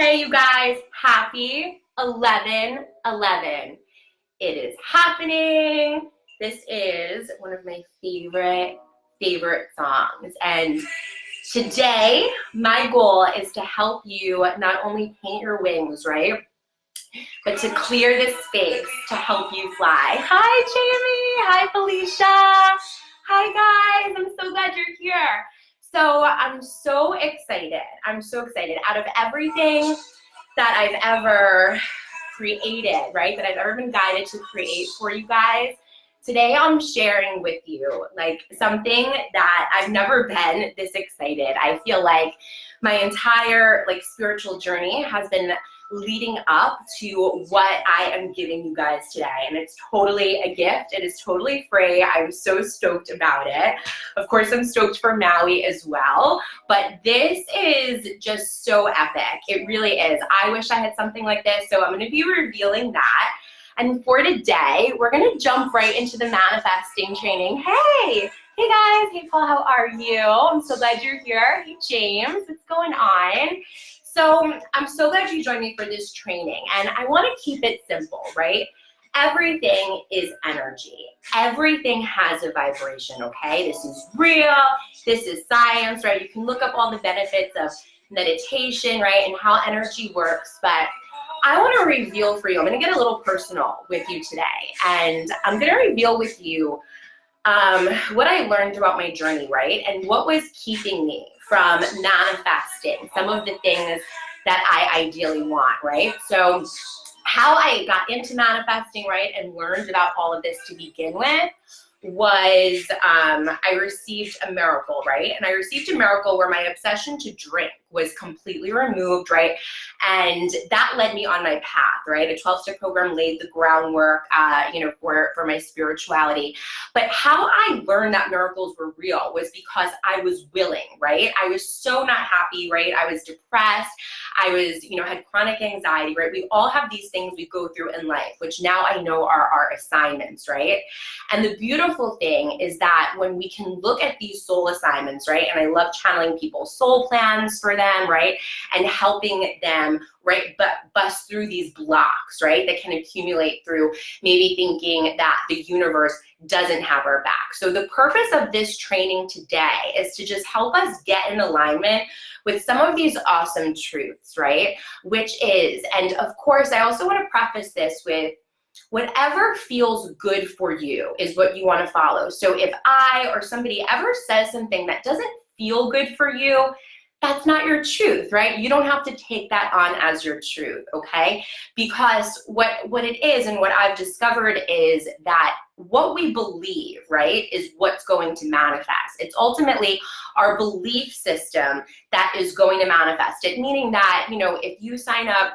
Hey, you guys, happy 11/11. It is happening. This is one of my favorite songs. And today, my goal is to help you not only paint your wings, right? But to clear the space to help you fly. Hi, Jamie. Hi, Felicia. Hi, guys. I'm so glad you're here. So I'm so excited. Out of everything that I've ever created, right? That I've ever been guided to create for you guys, today I'm sharing with you like something that I've never been this excited. I feel like my entire spiritual journey has been leading up to what I am giving you guys today, and it's totally a gift. It is totally free. I'm so stoked about it. Of course, I'm stoked for Maui as well, but this is just so epic. It really is. I wish I had something like this, so I'm going to be revealing that. And for today, we're going to jump right into the manifesting training. Hey guys. Hey Paul, how are you? I'm so glad you're here. Hey James, what's going on? So I'm so glad you joined me for this training, and I want to keep it simple, right? Everything is energy. Everything has a vibration, okay? This is real. This is science, right? You can look up all the benefits of meditation, right, and how energy works, but I want to reveal for you, I'm going to get a little personal with you today, and I'm going to reveal with you what I learned throughout my journey, right, and what was keeping me from manifesting some of the things that I ideally want, right? So how I got into manifesting, right, and learned about all of this to begin with was I received a miracle, right? And I received a miracle where my obsession to drink was completely removed, right? And that led me on my path, right? A 12-step program laid the groundwork, for my spirituality. But how I learned that miracles were real was because I was willing, right? I was so not happy, right? I was depressed. I was, had chronic anxiety, right? We all have these things we go through in life, which now I know are our assignments, right? And the beautiful thing is that when we can look at these soul assignments, right? And I love channeling people's soul plans for them, right? And helping them, right, but bust through these blocks, right, that can accumulate through maybe thinking that the universe doesn't have our back. So the purpose of this training today is to just help us get in alignment with some of these awesome truths, right? Which is, and of course, I also want to preface this with, whatever feels good for you is what you want to follow. So if I or somebody ever says something that doesn't feel good for you, that's not your truth, right? You don't have to take that on as your truth, okay? Because what it is and what I've discovered is that what we believe, right, is what's going to manifest. It's ultimately our belief system that is going to manifest it, meaning that, if you sign up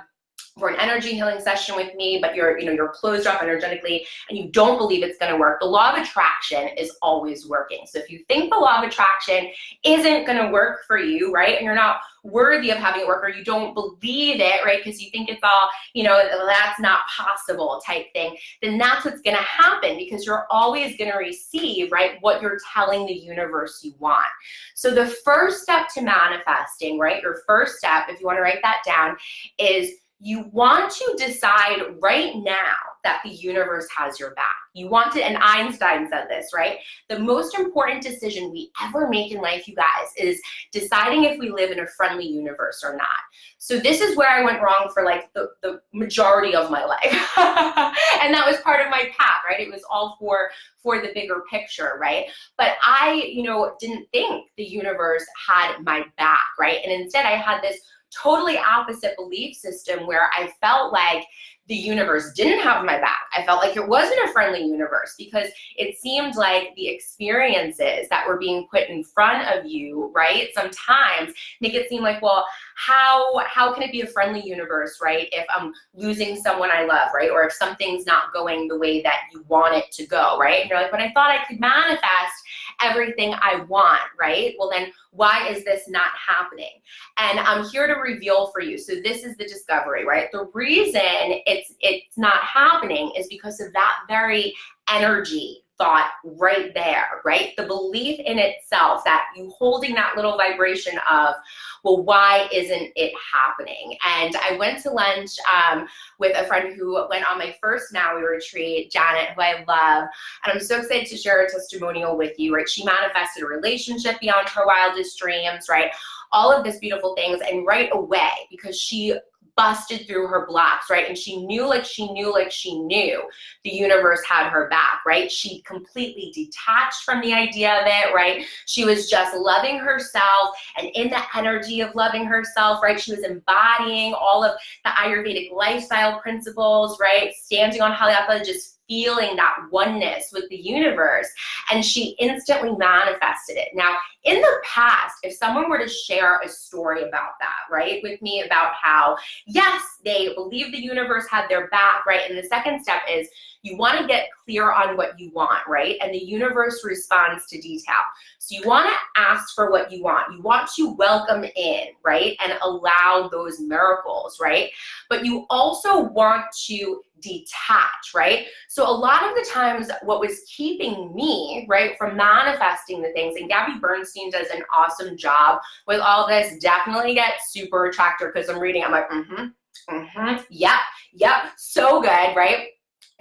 for an energy healing session with me, but you're closed off energetically and you don't believe it's going to work, the law of attraction is always working. So if you think the law of attraction isn't going to work for you, right, and you're not worthy of having it work, or you don't believe it, right, because you think it's all, that's not possible type thing, then that's what's going to happen, because you're always going to receive, right, what you're telling the universe you want. So the first step to manifesting, right, your first step, if you want to write that down, is you want to decide right now that the universe has your back. You want to, and Einstein said this, right? The most important decision we ever make in life, you guys, is deciding if we live in a friendly universe or not. So this is where I went wrong for the majority of my life. And that was part of my path, right? It was all for the bigger picture, right? But I, didn't think the universe had my back, right? And instead I had this totally opposite belief system where I felt like the universe didn't have my back. I felt like it wasn't a friendly universe, because it seemed like the experiences that were being put in front of you, right, sometimes make it seem like, well, how can it be a friendly universe, right, if I'm losing someone I love, right, or if something's not going the way that you want it to go, right? And you're like, but I thought I could manifest everything I want, right? Well, then why is this not happening? And I'm here to reveal for you. So this is the discovery, right? The reason it's not happening is because of that very energy thought right there, right? The belief in itself, that you holding that little vibration of, well, why isn't it happening? And I went to lunch with a friend who went on my first NOWI retreat, Janet, who I love, and I'm so excited to share her testimonial with you, right? She manifested a relationship beyond her wildest dreams, right? All of these beautiful things, and right away, because she busted through her blocks, right? And she knew the universe had her back, right? She completely detached from the idea of it, right? She was just loving herself, and in the energy of loving herself, right? She was embodying all of the Ayurvedic lifestyle principles, right? Standing on Hatha, just feeling that oneness with the universe, and she instantly manifested it. Now, in the past, if someone were to share a story about that, right, with me, about how, yes, they believe the universe had their back, right, and the second step is you want to get clear on what you want, right, and the universe responds to detail. So you want to ask for what you want. You want to welcome in, right, and allow those miracles, right, but you also want to detach, right? So a lot of the times what was keeping me, right, from manifesting the things, and Gabby Bernstein does an awesome job with all this, definitely get super attractor, because I'm reading, I'm like, yep, so good, right?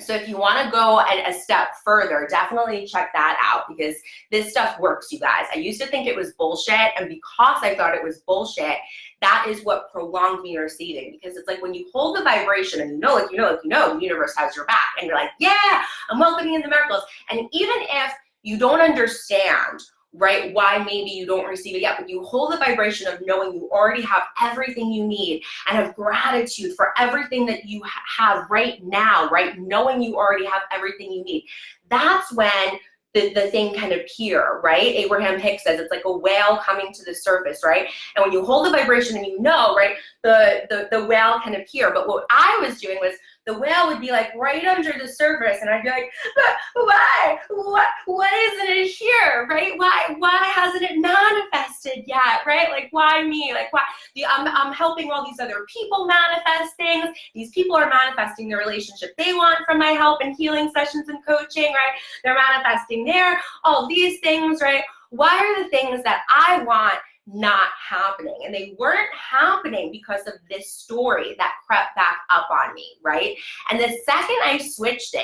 So if you want to go a step further, definitely check that out, because this stuff works, you guys. I used to think it was bullshit, and because I thought it was bullshit, that is what prolonged me receiving, because it's like when you hold the vibration and you know, the universe has your back, and you're like, yeah, I'm welcoming in the miracles. And even if you don't understand, right, why maybe you don't receive it yet, but you hold the vibration of knowing you already have everything you need, and have gratitude for everything that you have right now, right, knowing you already have everything you need, that's when the thing can appear, right? Abraham Hicks says it's like a whale coming to the surface, right? And when you hold the vibration and you know, right, the whale can appear. But what I was doing was, the whale would be like right under the surface, and I'd be like, but why? What isn't it here, right? Why hasn't it manifested yet, right? Like, why me? Like, why? I'm helping all these other people manifest things. These people are manifesting the relationship they want from my help and healing sessions and coaching, right? They're manifesting all these things, right? Why are the things that I want not happening? And they weren't happening because of this story that crept back up on me, right? And the second I switched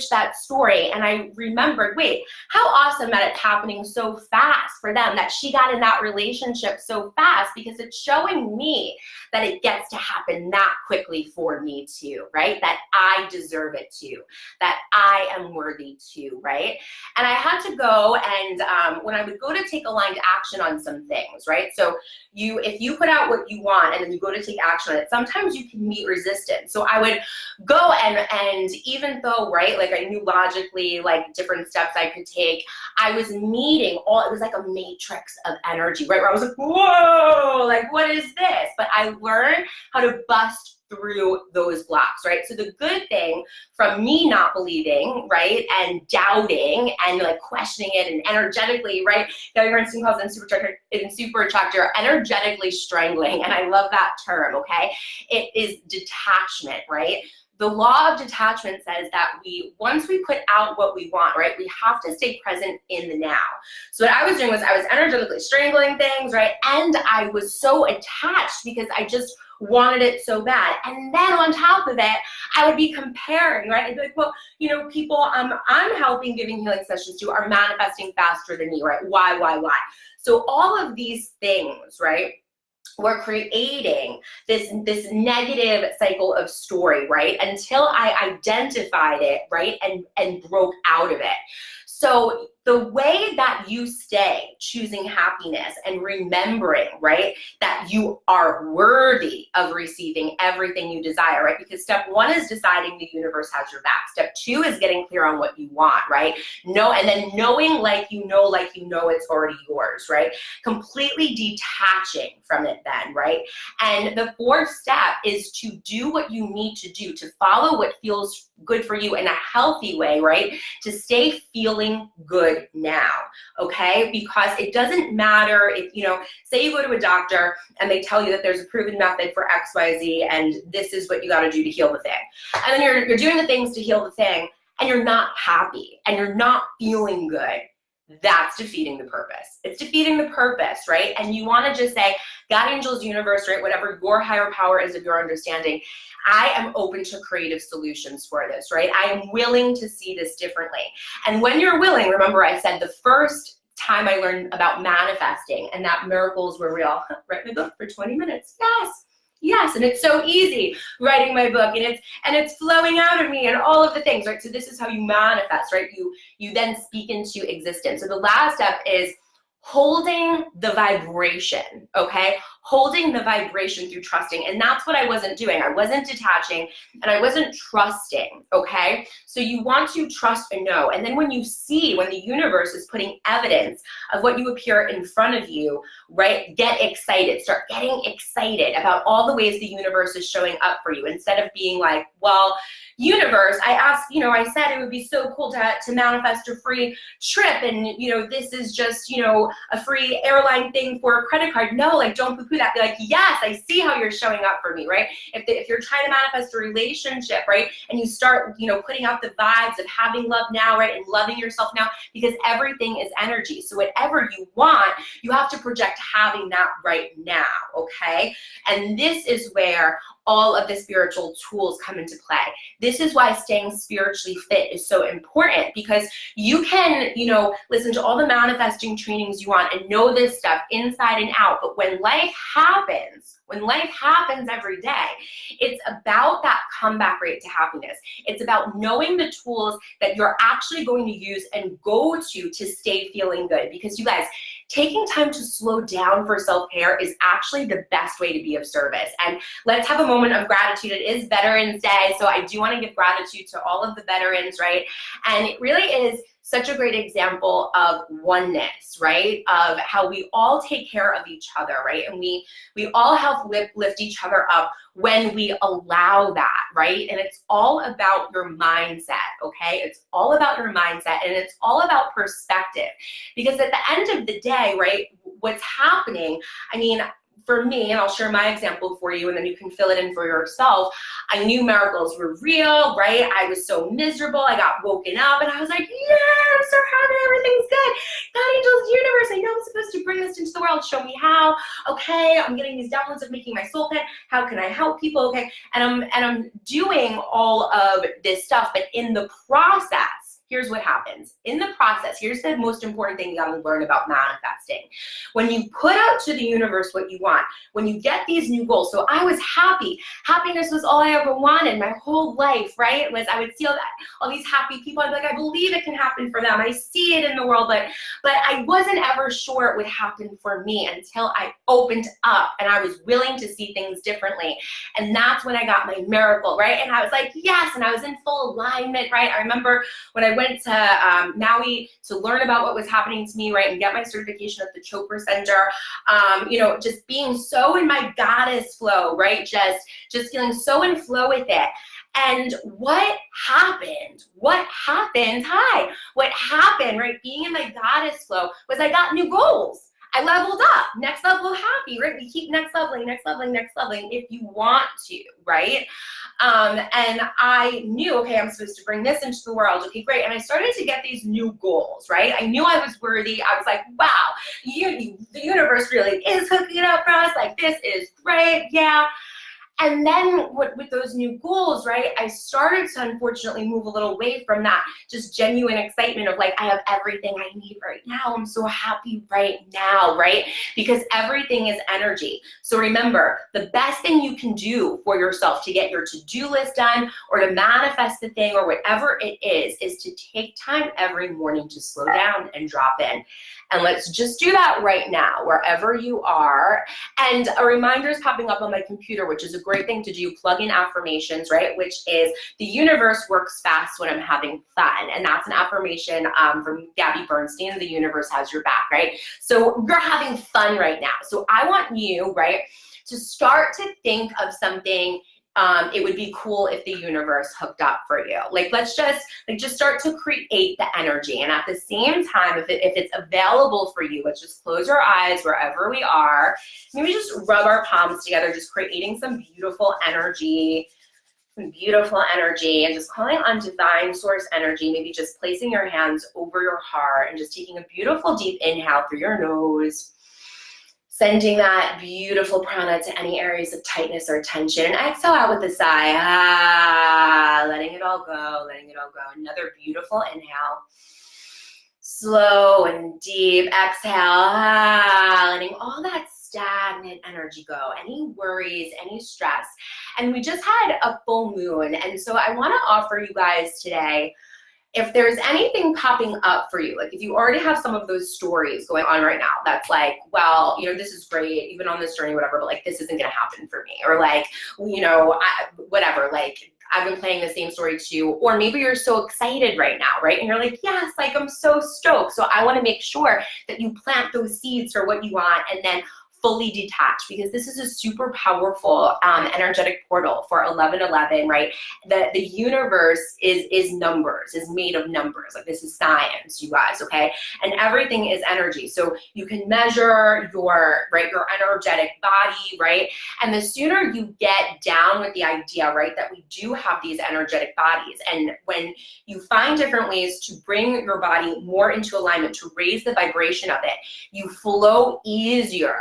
that story, and I remembered, wait, how awesome that it's happening so fast for them, that she got in that relationship so fast, because it's showing me that it gets to happen that quickly for me too, right? That I deserve it too, that I am worthy too, right? And I had to go, and when I would go to take aligned action on some things, right? So if you put out what you want and then you go to take action on it, sometimes you can meet resistance. So I would go and even though, right, like I knew logically like different steps I could take, I was meeting it was like a matrix of energy, right? Where I was like, whoa, like what is this? But I learned how to bust through those blocks, right? So the good thing from me not believing, right, and doubting and like questioning it, and energetically, right, Gabby Bernstein calls in super attractor, energetically strangling, and I love that term, okay? It is detachment, right? The law of detachment says that once we put out what we want, right, we have to stay present in the now. So what I was doing was I was energetically strangling things, right, and I was so attached because I just wanted it so bad. And then on top of it, I would be comparing, right? I'd be like, well, you know, people I'm helping, giving healing sessions to are manifesting faster than me, right? Why? So all of these things, right, we're creating this negative cycle of story, right? Until I identified it, right, and broke out of it. So the way that you stay choosing happiness and remembering, right, that you are worthy of receiving everything you desire, right? Because step one is deciding the universe has your back. Step two is getting clear on what you want, right? And then knowing like you know it's already yours, right? Completely detaching from it then, right? And the fourth step is to do what you need to do, to follow what feels good for you in a healthy way, right? To stay feeling good now, okay? Because it doesn't matter if, you know, say you go to a doctor and they tell you that there's a proven method for XYZ and this is what you got to do to heal the thing. And then you're doing the things to heal the thing, and you're not happy and you're not feeling good, that's defeating the purpose. It's defeating the purpose, right? And you want to just say, God, angels, universe, right? Whatever your higher power is of your understanding, I am open to creative solutions for this, right? I am willing to see this differently. And when you're willing, remember I said the first time I learned about manifesting and that miracles were real, write my book for 20 minutes. Yes, and it's so easy writing my book, and it's flowing out of me and all of the things, right? So this is how you manifest, right? You then speak into existence. So the last step is holding the vibration, okay? Holding the vibration through trusting. And that's what I wasn't doing. I wasn't detaching and I wasn't trusting, okay? So you want to trust and know. And then when you see, when the universe is putting evidence of what you appear in front of you, right? Get excited. Start getting excited about all the ways the universe is showing up for you, instead of being like, well, universe, I asked, I said it would be so cool to manifest a free trip, and this is just a free airline thing for a credit card. No, like, don't poo-poo that. Be like, yes, I see how you're showing up for me, right? If you're trying to manifest a relationship, right, and you start putting out the vibes of having love now, right, and loving yourself now, because everything is energy. So whatever you want, you have to project having that right now, okay? And this is where all of the spiritual tools come into play. This is why staying spiritually fit is so important, because you can, listen to all the manifesting trainings you want and know this stuff inside and out. But when life happens every day, it's about that comeback rate to happiness. It's about knowing the tools that you're actually going to use and go to stay feeling good. Because you guys, taking time to slow down for self-care is actually the best way to be of service. And let's have a moment of gratitude. It is Veterans Day, so I do want to give gratitude to all of the veterans, right? And it really is such a great example of oneness, right? Of how we all take care of each other, right? And we all help lift each other up when we allow that, right? And it's all about your mindset, okay? It's all about your mindset, and it's all about perspective. Because at the end of the day, right, what's happening, for me, and I'll share my example for you and then you can fill it in for yourself, I knew miracles were real, right? I was so miserable. I got woken up and I was like, yeah, I'm so happy, everything's good. God, angels, universe, I know I'm supposed to bring this into the world. Show me how. Okay, I'm getting these downloads of making my soul fit. How can I help people? Okay, and I'm doing all of this stuff, but in the process, here's what happens. In the process, here's the most important thing you gotta learn about manifesting. When you put out to the universe what you want, when you get these new goals, so I was happy. Happiness was all I ever wanted my whole life, right? I would see all these happy people. I'd be like, I believe it can happen for them. I see it in the world, but I wasn't ever sure it would happen for me until I opened up and I was willing to see things differently. And that's when I got my miracle, right? And I was like, yes, and I was in full alignment, right? I remember when I went to Maui to learn about what was happening to me, right, and get my certification at the Chopra Center, just being so in my goddess flow, right, just feeling so in flow with it. And what happened? What happened, right, being in my goddess flow was I got new goals. I leveled up, next level happy, right? We keep next leveling if you want to, right? And I knew, okay, I'm supposed to bring this into the world. Okay, great. And I started to get these new goals, right? I knew I was worthy. I was like, wow, the universe really is hooking it up for us. Like, this is great, yeah. And then with those new goals, right, I started to unfortunately move a little away from that just genuine excitement of like, I have everything I need right now. I'm so happy right now, right? Because everything is energy. So remember, the best thing you can do for yourself to get your to-do list done or to manifest the thing or whatever it is to take time every morning to slow down and drop in. And let's just do that right now, wherever you are. And a reminder is popping up on my computer, which is a great thing to do. Plug in affirmations, right? Which is the universe works fast when I'm having fun. And that's an affirmation from Gabby Bernstein, the universe has your back, right? So you're having fun right now. So I want you, right, to start to think of something it would be cool if the universe hooked up for you. Like, let's just start to create the energy. And at the same time, if it's available for you, let's just close our eyes wherever we are. Maybe just rub our palms together, just creating some beautiful energy. some beautiful energy and just calling on divine source energy, maybe just placing your hands over your heart and just taking a beautiful deep inhale through your nose, sending that beautiful prana to any areas of tightness or tension, and exhale out with a sigh, letting it all go, letting it all go. Another beautiful inhale. Slow and deep exhale, letting all that stagnant energy go, any worries, any stress. And we just had a full moon, and so I want to offer you guys today, if there's anything popping up for you, like if you already have some of those stories going on right now, that's like, well, you know, this is great, you've been on this journey, whatever, but like, this isn't going to happen for me. Or like, you know, whatever, like, I've been playing the same story too. Or maybe you're so excited right now, right? And you're like, yes, like I'm so stoked. So I want to make sure that you plant those seeds for what you want and then fully detach, because this is a super powerful energetic portal for 1111, right? The universe is numbers, is made of numbers. Like, this is science, you guys, okay? And everything is energy. So you can measure your energetic body, right? And the sooner you get down with the idea, right, that we do have these energetic bodies, and when you find different ways to bring your body more into alignment, to raise the vibration of it, you flow easier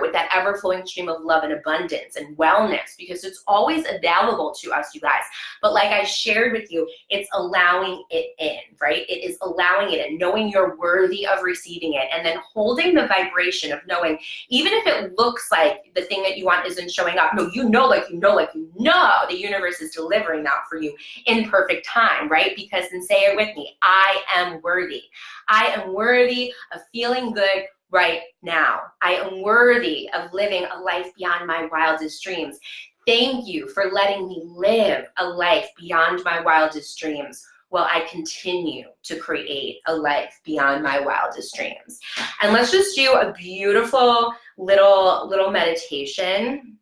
with that ever-flowing stream of love and abundance and wellness, because it's always available to us, you guys. But like I shared with you, it's allowing it in, right? It is allowing it in, knowing you're worthy of receiving it, and then holding the vibration of knowing, even if it looks like the thing that you want isn't showing up, no, you know the universe is delivering that for you in perfect time, right? Because, and say it with me, I am worthy. I am worthy of feeling good right now. I am worthy of living a life beyond my wildest dreams. Thank you for letting me live a life beyond my wildest dreams while I continue to create a life beyond my wildest dreams. And let's just do a beautiful little meditation.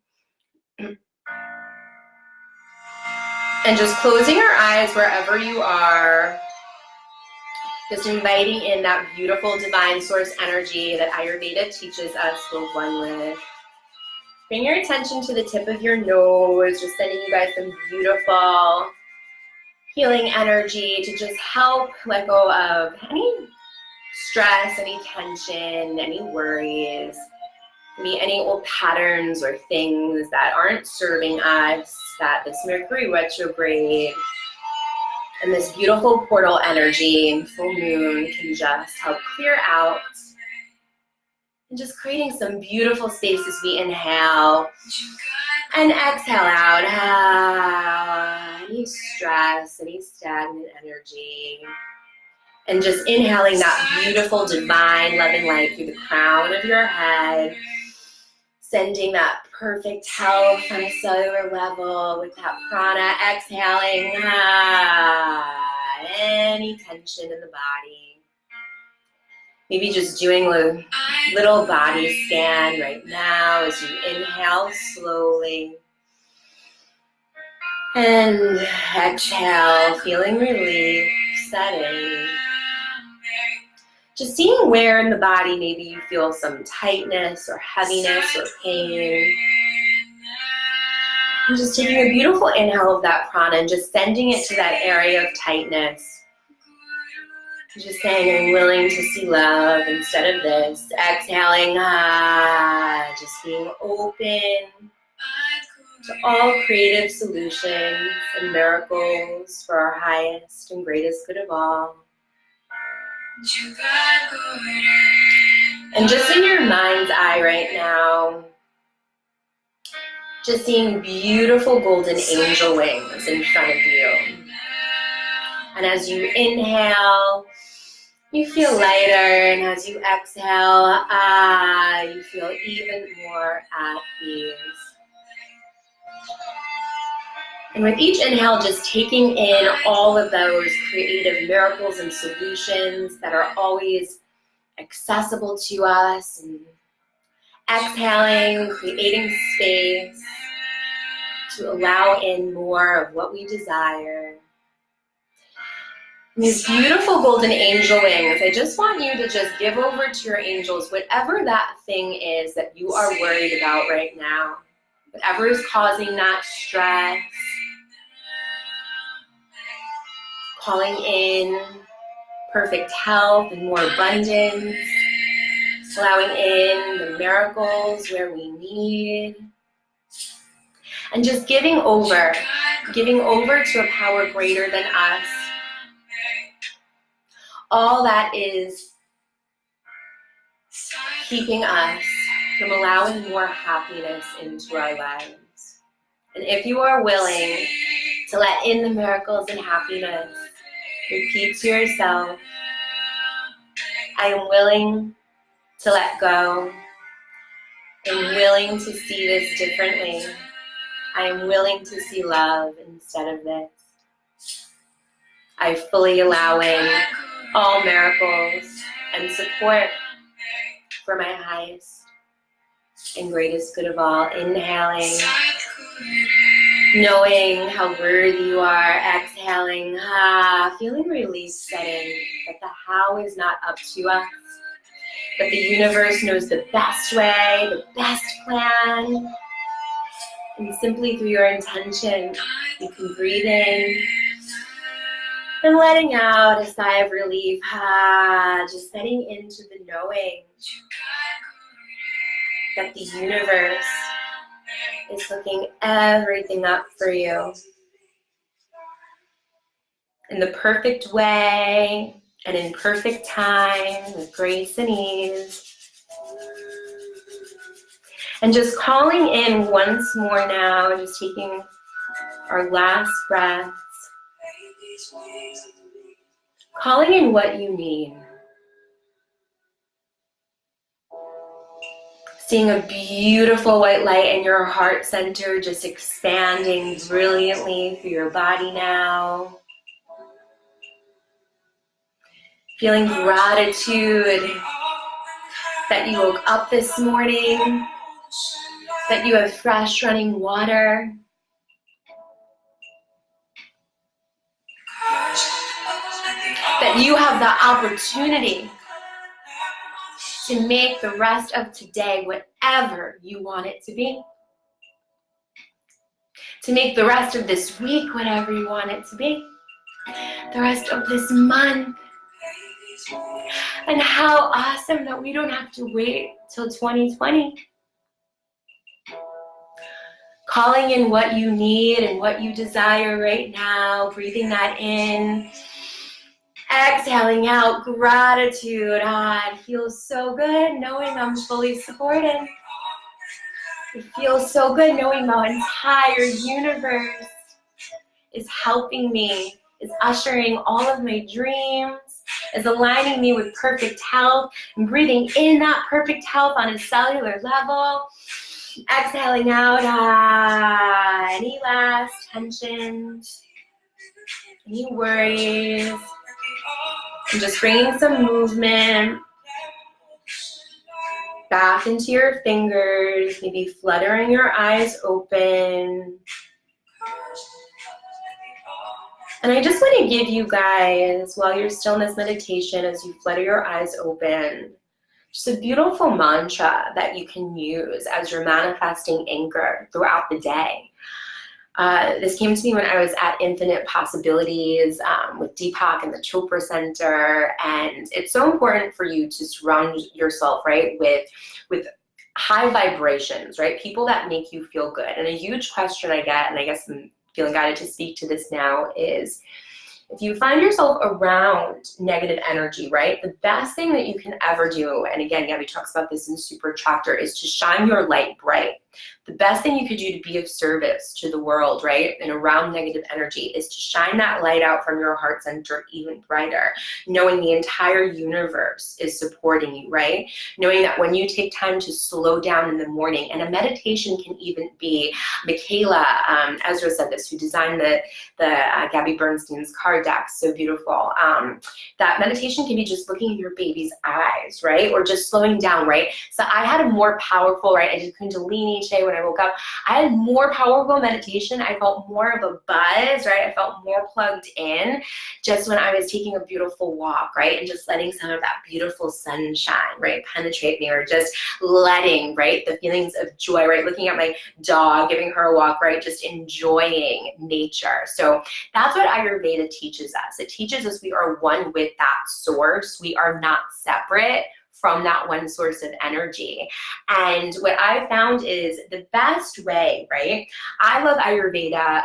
And just closing your eyes wherever you are. Just inviting in that beautiful divine source energy that Ayurveda teaches us we're one with. Bring your attention to the tip of your nose, just sending you guys some beautiful healing energy to just help let go of any stress, any tension, any worries, maybe any old patterns or things that aren't serving us, that this Mercury retrograde and this beautiful portal energy and full moon can just help clear out. And just creating some beautiful space as we inhale and exhale out. Any stress, any stagnant energy. And just inhaling that beautiful divine love and light through the crown of your head. Sending that perfect health on a cellular level with that prana, exhaling any tension in the body. Maybe just doing a little body scan right now as you inhale slowly. And exhale, feeling relief, setting. Just seeing where in the body maybe you feel some tightness or heaviness or pain. And just taking a beautiful inhale of that prana and just sending it to that area of tightness. Just saying, I'm willing to see love instead of this. Exhaling, just being open to all creative solutions and miracles for our highest and greatest good of all. And just in your mind's eye right now, just seeing beautiful golden angel wings in front of you. And as you inhale, you feel lighter, and as you exhale, you feel even more at ease. And with each inhale, just taking in all of those creative miracles and solutions that are always accessible to us. And exhaling, creating space to allow in more of what we desire. And these beautiful golden angel wings, I just want you to just give over to your angels whatever that thing is that you are worried about right now. Whatever is causing that stress, calling in perfect health and more abundance, allowing in the miracles where we need, and just giving over to a power greater than us, all that is keeping us from allowing more happiness into our lives. And if you are willing to let in the miracles and happiness, repeat to yourself, I am willing to let go. I'm willing to see this differently. I am willing to see love instead of this. I fully allow in all miracles and support for my highest and greatest good of all. Inhaling, knowing how worthy you are. Exhaling, feeling relief setting, that the how is not up to us, but the universe knows the best way, the best plan. And simply through your intention, you can breathe in and letting out a sigh of relief. Just setting into the knowing that the universe is hooking everything up for you in the perfect way and in perfect time with grace and ease. And just calling in once more now, just taking our last breaths, calling in what you need. Seeing a beautiful white light in your heart center, just expanding brilliantly through your body now. Feeling gratitude that you woke up this morning, that you have fresh running water, that you have the opportunity to make the rest of today whatever you want it to be. To make the rest of this week whatever you want it to be. The rest of this month. And how awesome that we don't have to wait till 2020. Calling in what you need and what you desire right now, breathing that in, exhaling out gratitude. It feels so good knowing I'm fully supported. It feels so good knowing my entire universe is helping me, is ushering all of my dreams, is aligning me with perfect health, and breathing in that perfect health on a cellular level. Exhaling out any last tensions, any worries, and just bringing some movement back into your fingers, maybe fluttering your eyes open. And I just want to give you guys, while you're still in this meditation, as you flutter your eyes open, just a beautiful mantra that you can use as your manifesting anchor throughout the day. This came to me when I was at Infinite Possibilities with Deepak and the Chopra Center, and it's so important for you to surround yourself, right, with high vibrations, right, people that make you feel good. And a huge question I get, and I guess I'm feeling guided to speak to this now, is if you find yourself around negative energy, right, the best thing that you can ever do, and again, Gabby talks about this in Super Chapter, is to shine your light bright. The best thing you could do to be of service to the world, right, and around negative energy is to shine that light out from your heart center even brighter, knowing the entire universe is supporting you, right? Knowing that when you take time to slow down in the morning, and a meditation can even be, Michaela Ezra said this, who designed the Gabby Bernstein's card deck, so beautiful. That meditation can be just looking in your baby's eyes, right? Or just slowing down, right? So I had a more powerful, right, I did Kundalini each day when I woke up, I had more powerful meditation. I felt more of a buzz, right? I felt more plugged in just when I was taking a beautiful walk, right? And just letting some of that beautiful sunshine, right, penetrate me, or just letting, right, the feelings of joy, right? Looking at my dog, giving her a walk, right? Just enjoying nature. So that's what Ayurveda teaches us. It teaches us we are one with that source. We are not separate from that one source of energy. And what I found is the best way, right? I love Ayurveda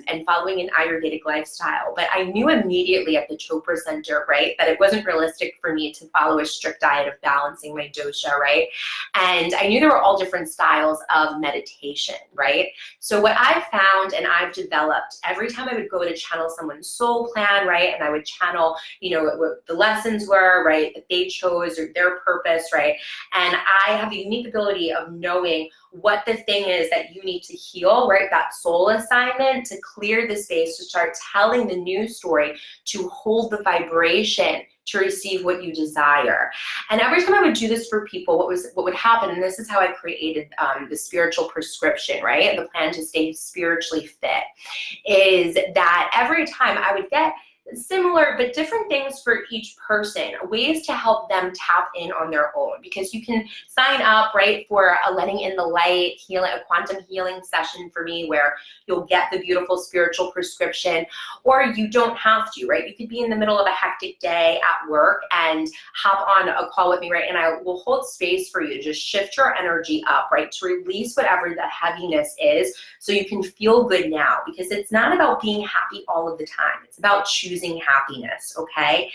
and following an Ayurvedic lifestyle, but I knew immediately at the Chopra Center, right, that it wasn't realistic for me to follow a strict diet of balancing my dosha, right? And I knew there were all different styles of meditation, right? So what I found and I've developed, every time I would go to channel someone's soul plan, right, and I would channel, you know, what the lessons were, right, that they chose, or their purpose, right? And I have the unique ability of knowing what the thing is that you need to heal, right? That soul assignment to clear the space, to start telling the new story, to hold the vibration, to receive what you desire. And every time I would do this for people, what would happen, and this is how I created the spiritual prescription, right? The plan to stay spiritually fit, is that every time I would get similar but different things for each person, ways to help them tap in on their own, because you can sign up, right, for a letting in the light healing, a quantum healing session for me, where you'll get the beautiful spiritual prescription, or you don't have to, right? You could be in the middle of a hectic day at work and hop on a call with me, right? And I will hold space for you to just shift your energy up, right, to release whatever that heaviness is, so you can feel good now, because it's not about being happy all of the time. It's about choosing happiness, okay?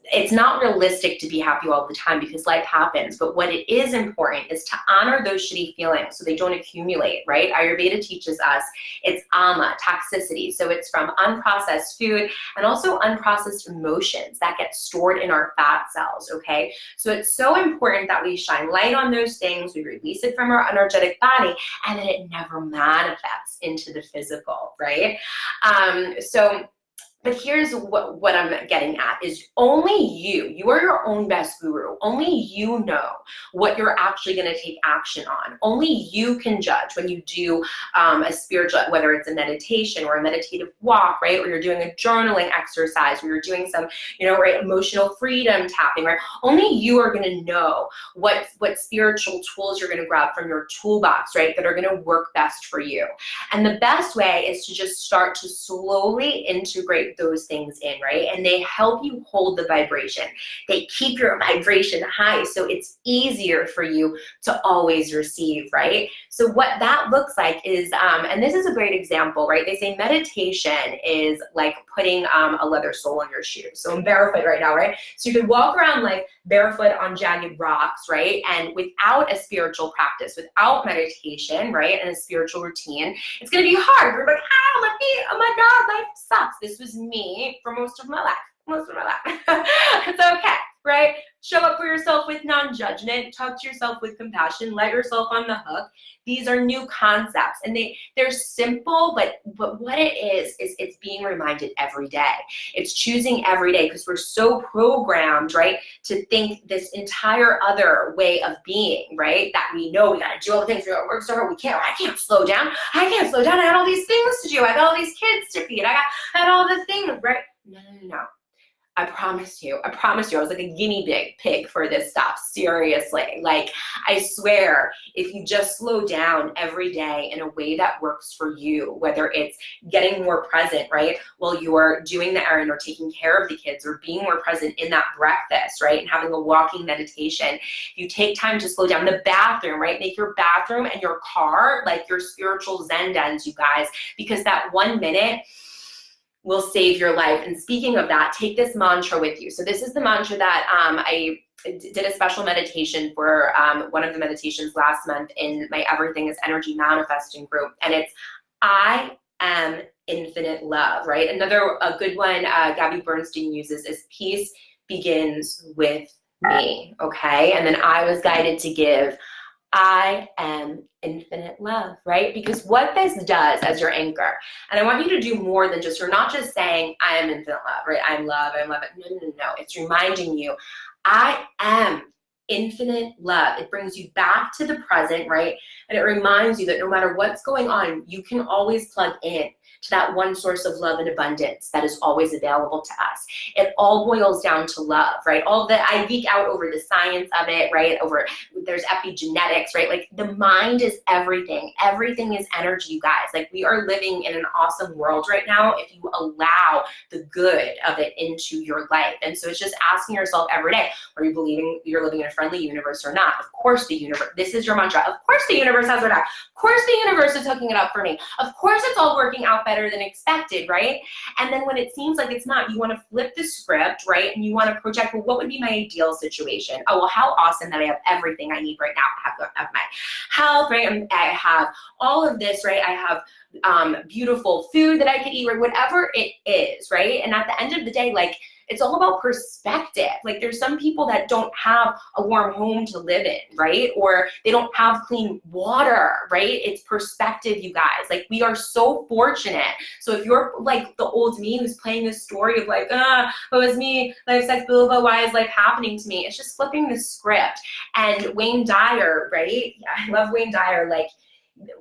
It's not realistic to be happy all the time because life happens, but what it is important is to honor those shitty feelings so they don't accumulate, right? Ayurveda teaches us it's ama, toxicity, so it's from unprocessed food and also unprocessed emotions that get stored in our fat cells, okay? So it's so important that we shine light on those things, we release it from our energetic body, and then it never manifests into the physical, right? But here's what I'm getting at is only you are your own best guru. Only you know what you're actually going to take action on. Only you can judge when you do a spiritual, whether it's a meditation or a meditative walk, right? Or you're doing a journaling exercise, or you're doing some, you know, right, emotional freedom tapping, right? Only you are going to know what spiritual tools you're going to grab from your toolbox, right, that are going to work best for you. And the best way is to just start to slowly integrate those things in, right? And they help you hold the vibration. They keep your vibration high, so it's easier for you to always receive, right? So what that looks like is, and this is a great example, right? They say meditation is like putting a leather sole on your shoe. So I'm barefoot right now, right? So you could walk around like barefoot on jagged rocks, right? And without a spiritual practice, without meditation, right, and a spiritual routine, it's gonna be hard. We're like, ah, my feet, oh my God, life sucks. This was me for most of my life, It's okay, right? Show up for yourself with non-judgment, talk to yourself with compassion, let yourself on the hook. These are new concepts, and they're simple, but what it is it's being reminded every day. It's choosing every day, because we're so programmed, right, to think this entire other way of being, right, that we know we gotta do all the things, we gotta work so hard, I can't slow down, I got all these things to do, I got all these kids to feed, I got all the things, right? No. I promise you, I was like a guinea pig for this stuff, seriously. Like, I swear, if you just slow down every day in a way that works for you, whether it's getting more present, right, while you're doing the errand or taking care of the kids, or being more present in that breakfast, right, and having a walking meditation, you take time to slow down. The bathroom, right, make your bathroom and your car like your spiritual Zen dens, you guys, because that 1 minute will save your life. And speaking of that, take this mantra with you. So this is the mantra that I did a special meditation for one of the meditations last month in my Everything is Energy Manifesting group. And it's, I am infinite love, right? A good one Gabby Bernstein uses is peace begins with me, okay? And then I was guided to give, I am infinite love, right? Because what this does as your anchor, and I want you to do more than just, you're not just saying, I am infinite love, right? I'm love, I'm love. No. It's reminding you, I am infinite love. It brings you back to the present, right? And it reminds you that no matter what's going on, you can always plug in to that one source of love and abundance that is always available to us. It all boils down to love, right? I geek out over the science of it, right? There's epigenetics, right? Like the mind is everything. Everything is energy, you guys. Like we are living in an awesome world right now if you allow the good of it into your life. And so it's just asking yourself every day, are you believing you're living in a friendly universe or not? Of course the universe, this is your mantra. Of course the universe has my back. Of course the universe is hooking it up for me. Of course it's all working out better than expected, right? And then when it seems like it's not, you want to flip the script, right? And you want to project, well, what would be my ideal situation? Oh, well, how awesome that I have everything I need right now. I have my health, right? I have all of this, right? I have beautiful food that I could eat, right? Whatever it is, right? And at the end of the day, like, it's all about perspective. Like there's some people that don't have a warm home to live in, right? Or they don't have clean water, right? It's perspective, you guys. Like we are so fortunate. So if you're like the old me who's playing this story of like, what was me, life, sex, blah, blah, why is life happening to me? It's just flipping the script. And Wayne Dyer, right? Yeah, I love Wayne Dyer. Like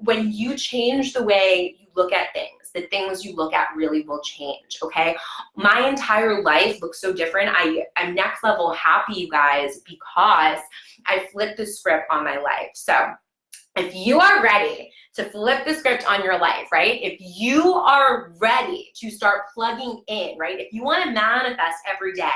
when you change the way you look at things, the things you look at really will change, okay? My entire life looks so different. I'm next level happy, you guys, because I flipped the script on my life. So if you are ready to flip the script on your life, right? If you are ready to start plugging in, right? If you want to manifest every day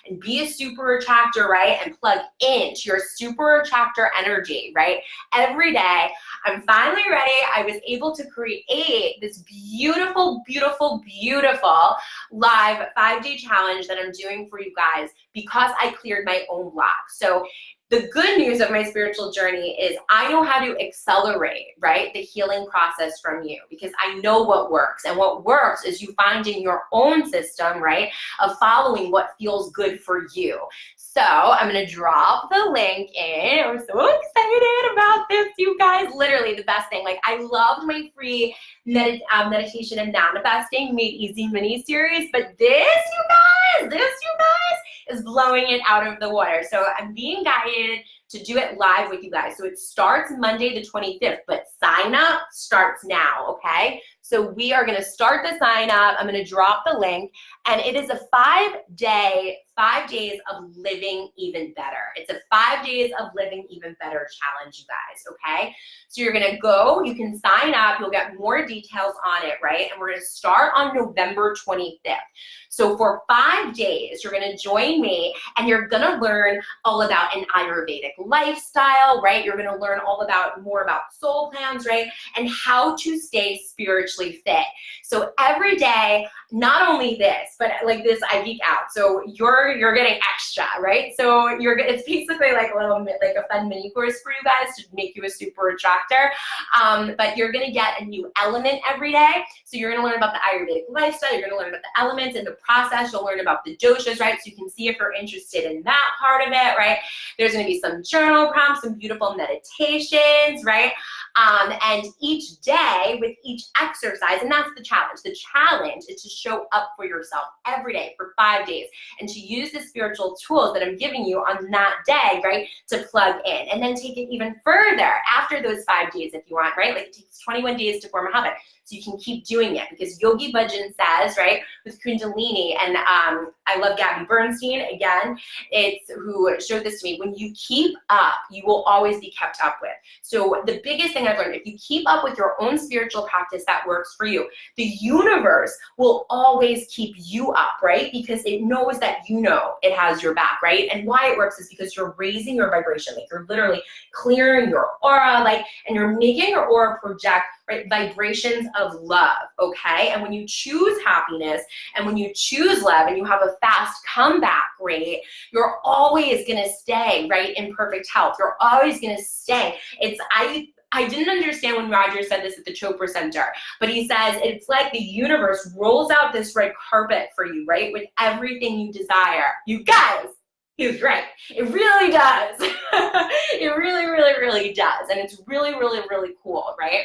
and be a super attractor, right? And plug into your super attractor energy, right? Every day, I'm finally ready. I was able to create this beautiful, beautiful, beautiful live 5-day challenge that I'm doing for you guys because I cleared my own block. So the good news of my spiritual journey is I know how to accelerate, right, the healing process from you because I know what works. And what works is you finding your own system, right, of following what feels good for you. So I'm going to drop the link in. I'm so excited about this, you guys. Literally the best thing. Like I loved my free meditation and manifesting made easy mini series, but this, you guys, is blowing it out of the water. So I'm being guided to do it live with you guys. So it starts Monday the 25th, but sign up starts now, okay? So we are gonna start the sign up. I'm gonna drop the link, and it is a 5 days of living even better. It's a 5 days of living even better challenge, you guys, okay? So you're gonna go, you can sign up, you'll get more details on it, right? And we're gonna start on November 25th. So for 5 days, you're gonna join me and you're gonna learn all about an Ayurvedic lifestyle, right? You're gonna learn more about soul plans, right? And how to stay spiritually fit. So every day, not only this, but like this, I geek out. So you're getting extra, right? So it's basically like a fun mini course for you guys to make you a super attractor. But you're gonna get a new element every day. So you're gonna learn about the Ayurvedic lifestyle. You're gonna learn about the elements and the process. You'll learn about the doshas, right? So you can see if you're interested in that part of it, right? There's gonna be some journal prompts, some beautiful meditations, right? And each day with each exercise, and that's the challenge. The challenge is to show up for yourself every day for 5 days and to use the spiritual tools that I'm giving you on that day, right, to plug in and then take it even further after those 5 days if you want, right? Like it takes 21 days to form a habit. So you can keep doing it because Yogi Bhajan says, right, with Kundalini, and I love Gabby Bernstein, again, it's who showed this to me, when you keep up, you will always be kept up with. So the biggest thing I've learned, if you keep up with your own spiritual practice that works for you, the universe will always keep you up, right? Because it knows that you know it has your back, right? And why it works is because you're raising your vibration, like you're literally clearing your aura, like, and you're making your aura project, right, vibrations of love, okay? And when you choose happiness and when you choose love and you have a fast comeback rate, you're always gonna stay, right, in perfect health. You're always gonna stay. I didn't understand when Roger said this at the Chopra Center, but he says it's like the universe rolls out this red carpet for you, right, with everything you desire. You guys, he was right. It really does. It really, really, really does. And it's really, really, really cool, right?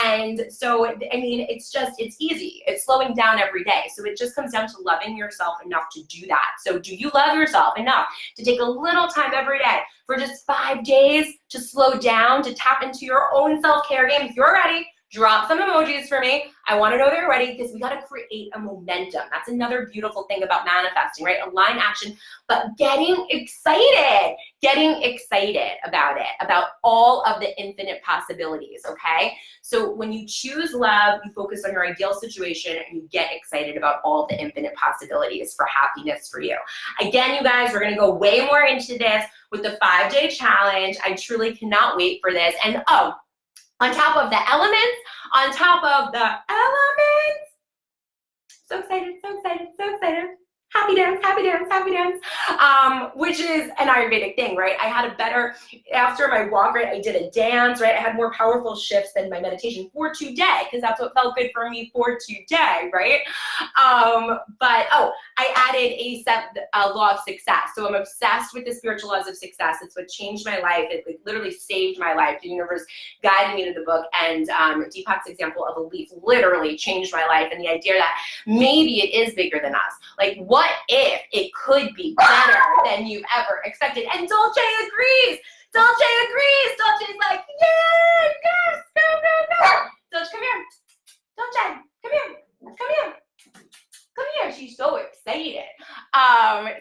And so, I mean, it's easy. It's slowing down every day. So it just comes down to loving yourself enough to do that. So do you love yourself enough to take a little time every day for just 5 days to slow down, to tap into your own self-care game? If you're ready, drop some emojis for me. I want to know that you're ready, because we got to create a momentum. That's another beautiful thing about manifesting, right? Align action, but getting excited about it, about all of the infinite possibilities, okay? So when you choose love, you focus on your ideal situation and you get excited about all the infinite possibilities for happiness for you. Again, you guys, we're going to go way more into this with the 5-day challenge. I truly cannot wait for this. And oh, on top of the elements, so excited, so excited, so excited. Happy dance, happy dance, happy dance. Which is an Ayurvedic thing, right? I had a better, after my walk, right, I did a dance, right? I had more powerful shifts than my meditation for today, because that's what felt good for me for today, right? But, oh, I added a law of success. So I'm obsessed with the spiritual laws of success. It's what changed my life. It literally saved my life. The universe guided me to the book, and Deepak's example of a leaf literally changed my life, and the idea that maybe it is bigger than us. Like, what if it could be better than you've ever expected? And Dolce agrees. Dolce agrees. Dolce's like, yeah, yes, go. Dolce, come here. Dolce, come here. Come here. Come here. She's so excited.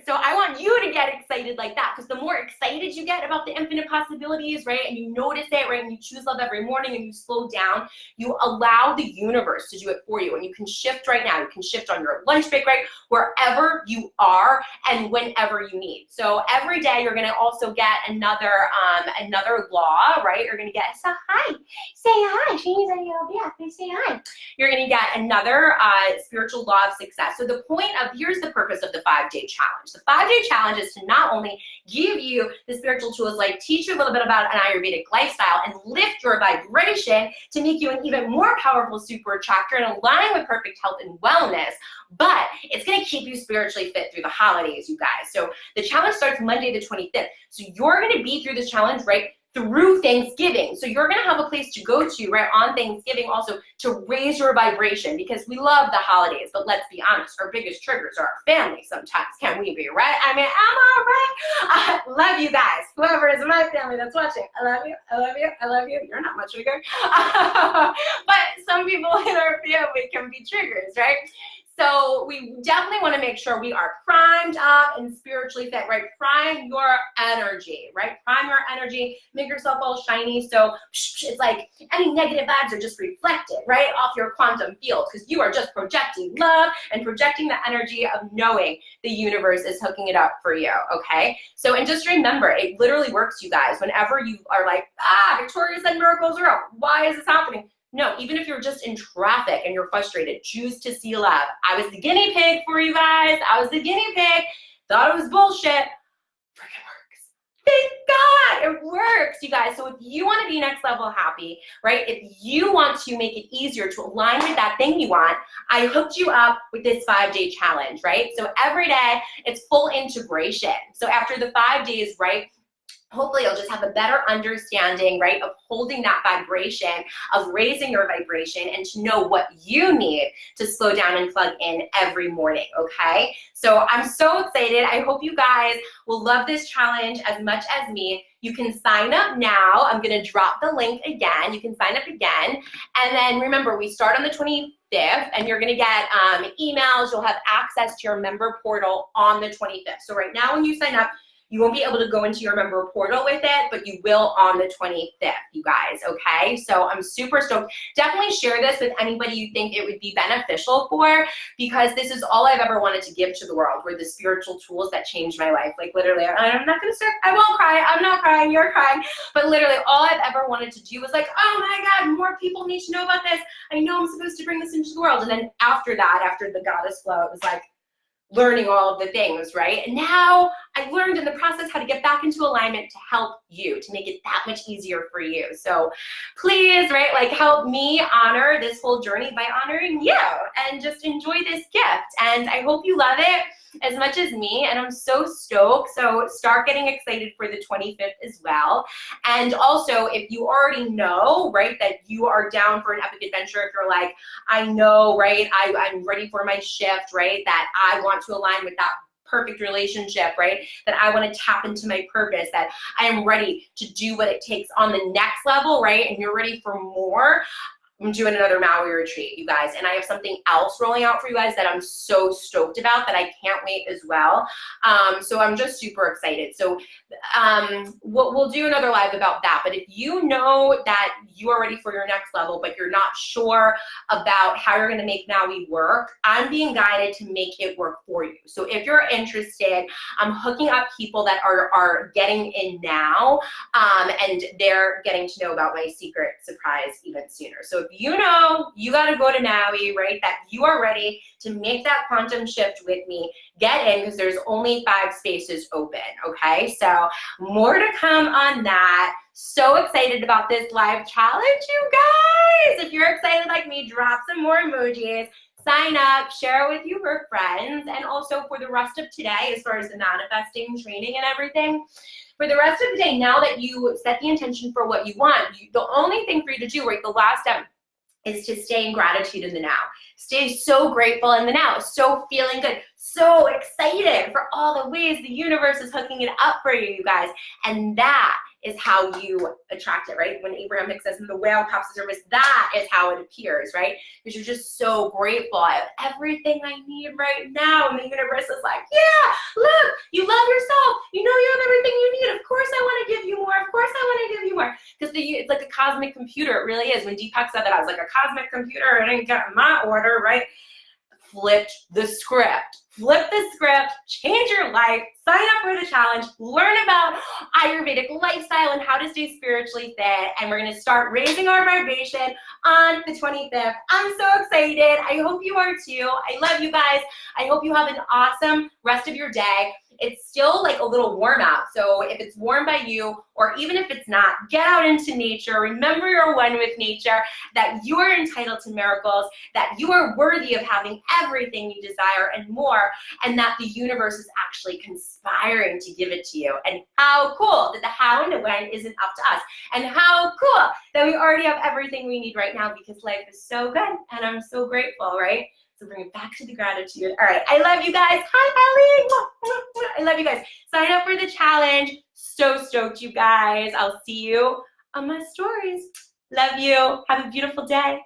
So I want you to get excited like that, because the more excited you get about the infinite possibilities, right, and you notice it, right, and you choose love every morning and you slow down, you allow the universe to do it for you. And you can shift right now. You can shift on your lunch break, right, wherever you are and whenever you need. So every day you're going to also get another law, right? You're going to get, so hi, say hi. Say hi. You're going to get another spiritual law of success. So the point of, here's the purpose of the 5-day challenge. The 5-day challenge is to not only give you the spiritual tools, like teach you a little bit about an Ayurvedic lifestyle and lift your vibration to make you an even more powerful super attractor and align with perfect health and wellness, but it's going to keep you spiritually fit through the holidays, you guys. So the challenge starts Monday the 25th. So you're going to be through this challenge, right, through Thanksgiving. So you're going to have a place to go to, right, on Thanksgiving also to raise your vibration, because we love the holidays, but let's be honest, our biggest triggers are our family sometimes. Can we be, right? I mean, am I right? I love you guys. Whoever is my family that's watching, I love you. I love you. I love you. You're not much bigger. But some people in our family can be triggers, right? So we definitely want to make sure we are primed up and spiritually fit, right? Prime your energy, right? Prime your energy, make yourself all shiny. So it's like any negative vibes are just reflected, right, off your quantum field, because you are just projecting love and projecting the energy of knowing the universe is hooking it up for you, okay? So, and just remember, it literally works, you guys. Whenever you are like, Victoria said miracles are real. Why is this happening? No, even if you're just in traffic and you're frustrated, choose to see love. I was the guinea pig for you guys. I was the guinea pig. Thought it was bullshit. Freaking works. Thank God it works, you guys. So if you want to be next level happy, right, if you want to make it easier to align with that thing you want, I hooked you up with this 5-day challenge, right? So every day it's full integration. So after the 5 days, right, hopefully you'll just have a better understanding, right, of holding that vibration, of raising your vibration, and to know what you need to slow down and plug in every morning, okay? So I'm so excited. I hope you guys will love this challenge as much as me. You can sign up now. I'm going to drop the link again. You can sign up again. And then remember, we start on the 25th, and you're going to get emails. You'll have access to your member portal on the 25th. So right now when you sign up, you won't be able to go into your member portal with it, but you will on the 25th, you guys, okay? So I'm super stoked. Definitely share this with anybody you think it would be beneficial for, because this is all I've ever wanted to give to the world, were the spiritual tools that changed my life. Like literally, I'm not gonna start, I won't cry, I'm not crying, you're crying, but literally all I've ever wanted to do was like, oh my God, more people need to know about this. I know I'm supposed to bring this into the world. And then after that, after the goddess flow, it was like, learning all of the things, right? And now I've learned in the process how to get back into alignment to help you, to make it that much easier for you. So please, right, like help me honor this whole journey by honoring you, and just enjoy this gift. And I hope you love it as much as me, and I'm so stoked. So start getting excited for the 25th as well. And also, if you already know, right, that you are down for an epic adventure, if you're like, I know, right, I'm ready for my shift, right, that I want to align with that perfect relationship, right, that I want to tap into my purpose, that I am ready to do what it takes on the next level, right, and you're ready for more, I'm doing another Maui retreat, you guys, and I have something else rolling out for you guys that I'm so stoked about, that I can't wait as well. So I'm just super excited. So we'll do another live about that. But if you know that you are ready for your next level, but you're not sure about how you're going to make Maui work, I'm being guided to make it work for you. So if you're interested, I'm hooking up people that are getting in now, and they're getting to know about my secret surprise even sooner. So if you know you got to go to Maui, right, that you are ready to make that quantum shift with me, get in, because there's only 5 spaces open, okay? So more to come on that. So excited about this live challenge, you guys. If you're excited like me, drop some more emojis, sign up, share it with your friends, and also for the rest of today, as far as the manifesting training and everything, for the rest of the day, now that you set the intention for what you want, the only thing for you to do, right, the last step, is to stay in gratitude in the now. Stay so grateful in the now, so feeling good, so excited for all the ways the universe is hooking it up for you, you guys. And that is how you attract it, right? When Abraham Hicks says, the whale comes to surface, that is how it appears, right? Because you're just so grateful. I have everything I need right now. And the universe is like, yeah, look, you love yourself. You know you have everything you need. Of course I want to give you more. Of course I want to give you more. Because it's like a cosmic computer. It really is. When Deepak said that, I was like, a cosmic computer, I didn't get my order, right? Flipped the script. Flip the script, change your life, sign up for the challenge, learn about Ayurvedic lifestyle and how to stay spiritually fit, and we're going to start raising our vibration on the 25th. I'm so excited. I hope you are too. I love you guys. I hope you have an awesome rest of your day. It's still like a little warm out, so if it's warm by you, or even if it's not, get out into nature. Remember you're one with nature, that you are entitled to miracles, that you are worthy of having everything you desire and more, and that the universe is actually conspiring to give it to you. And how cool that the how and the when isn't up to us. And how cool that we already have everything we need right now, because life is so good and I'm so grateful, right? So bring it back to the gratitude. All right, I love you guys. Hi, Ellie. I love you guys. Sign up for the challenge. So stoked, you guys. I'll see you on my stories. Love you. Have a beautiful day.